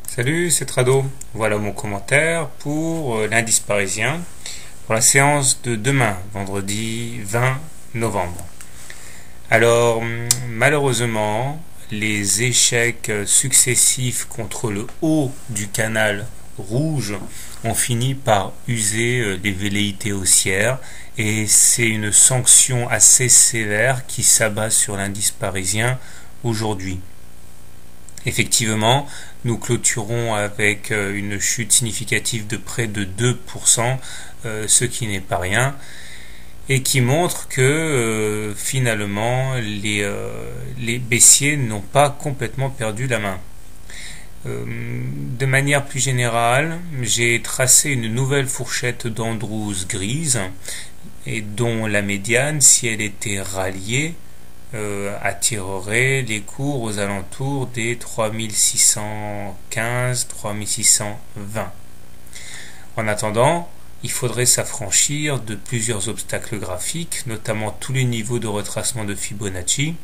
Salut, c'est Trado. Voilà mon commentaire pour l'indice parisien pour la séance de demain, vendredi 20 novembre. Alors, malheureusement, les échecs successifs contre le haut du canal rouge ont fini par user les velléités haussières et c'est une sanction assez sévère qui s'abat sur l'indice parisien aujourd'hui. Effectivement, nous clôturons avec une chute significative de près de 2%, ce qui n'est pas rien, et qui montre que finalement les baissiers n'ont pas complètement perdu la main. De manière plus générale, j'ai tracé une nouvelle fourchette d'Andrews grise, et dont la médiane, si elle était ralliée, attirerait les cours aux alentours des 3615-3620. En attendant, il faudrait s'affranchir de plusieurs obstacles graphiques, notamment tous les niveaux de retracement de Fibonacci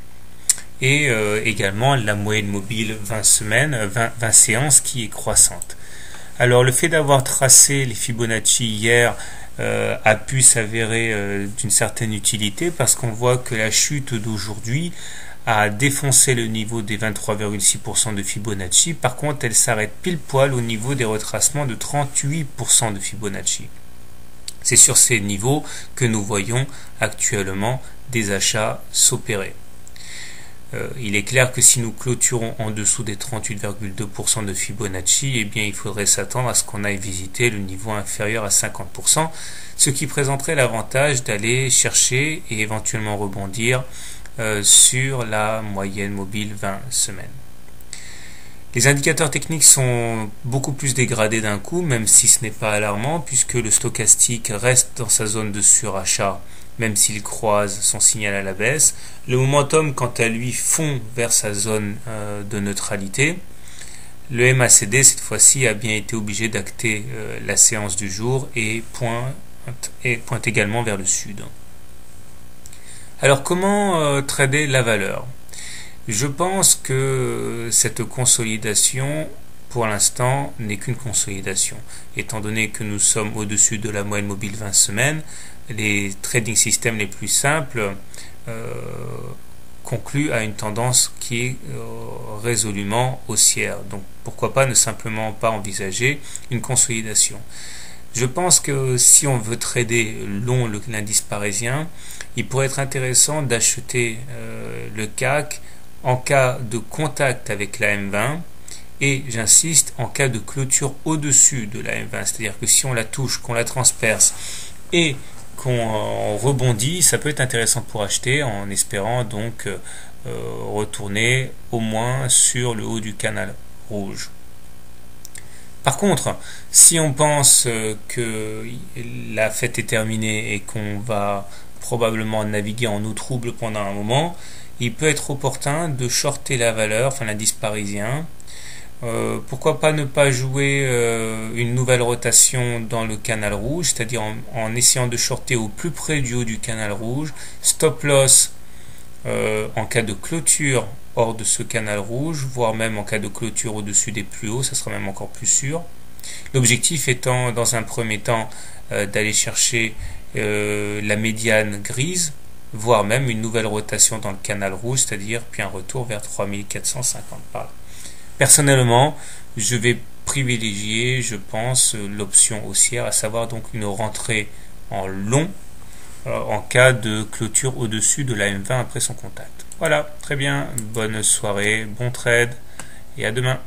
et également la moyenne mobile 20 séances qui est croissante. Alors le fait d'avoir tracé les Fibonacci hier a pu s'avérer d'une certaine utilité parce qu'on voit que la chute d'aujourd'hui a défoncé le niveau des 23,6% de Fibonacci. Par contre, elle s'arrête pile poil au niveau des retracements de 38% de Fibonacci. C'est sur ces niveaux que nous voyons actuellement des achats s'opérer. Il est clair que si nous clôturons en dessous des 38,2% de Fibonacci, eh bien il faudrait s'attendre à ce qu'on aille visiter le niveau inférieur à 50%, ce qui présenterait l'avantage d'aller chercher et éventuellement rebondir sur la moyenne mobile 20 semaines. Les indicateurs techniques sont beaucoup plus dégradés d'un coup, même si ce n'est pas alarmant, puisque le stochastique reste dans sa zone de surachat, même s'il croise son signal à la baisse. Le momentum, quant à lui, fond vers sa zone de neutralité. Le MACD, cette fois-ci, a bien été obligé d'acter la séance du jour et pointe également vers le sud. Alors, comment trader la valeur ? Je pense que cette consolidation, pour l'instant, n'est qu'une consolidation. Étant donné que nous sommes au-dessus de la moyenne mobile 20 semaines, les trading systems les plus simples concluent à une tendance qui est résolument haussière. Donc pourquoi pas ne simplement pas envisager une consolidation. Je pense que si on veut trader long l'indice parisien, il pourrait être intéressant d'acheter le CAC en cas de contact avec la M20 et, j'insiste, en cas de clôture au-dessus de la M20. C'est-à-dire que si on la touche, qu'on la transperce et qu'on rebondit, ça peut être intéressant pour acheter en espérant donc retourner au moins sur le haut du canal rouge. Par contre, si on pense que la fête est terminée et qu'on va probablement naviguer en eau trouble pendant un moment, il peut être opportun de shorter la valeur, enfin l'indice parisien. Pourquoi pas ne pas jouer une nouvelle rotation dans le canal rouge, c'est-à-dire en essayant de shorter au plus près du haut du canal rouge, stop loss en cas de clôture hors de ce canal rouge, voire même en cas de clôture au-dessus des plus hauts, ça sera même encore plus sûr. L'objectif étant dans un premier temps d'aller chercher la médiane grise, voire même une nouvelle rotation dans le canal rouge, c'est-à-dire puis un retour vers 3450 par là. Personnellement, je vais privilégier, je pense, l'option haussière, à savoir donc une rentrée en long en cas de clôture au-dessus de la M20 après son contact. Voilà, très bien, bonne soirée, bon trade et à demain.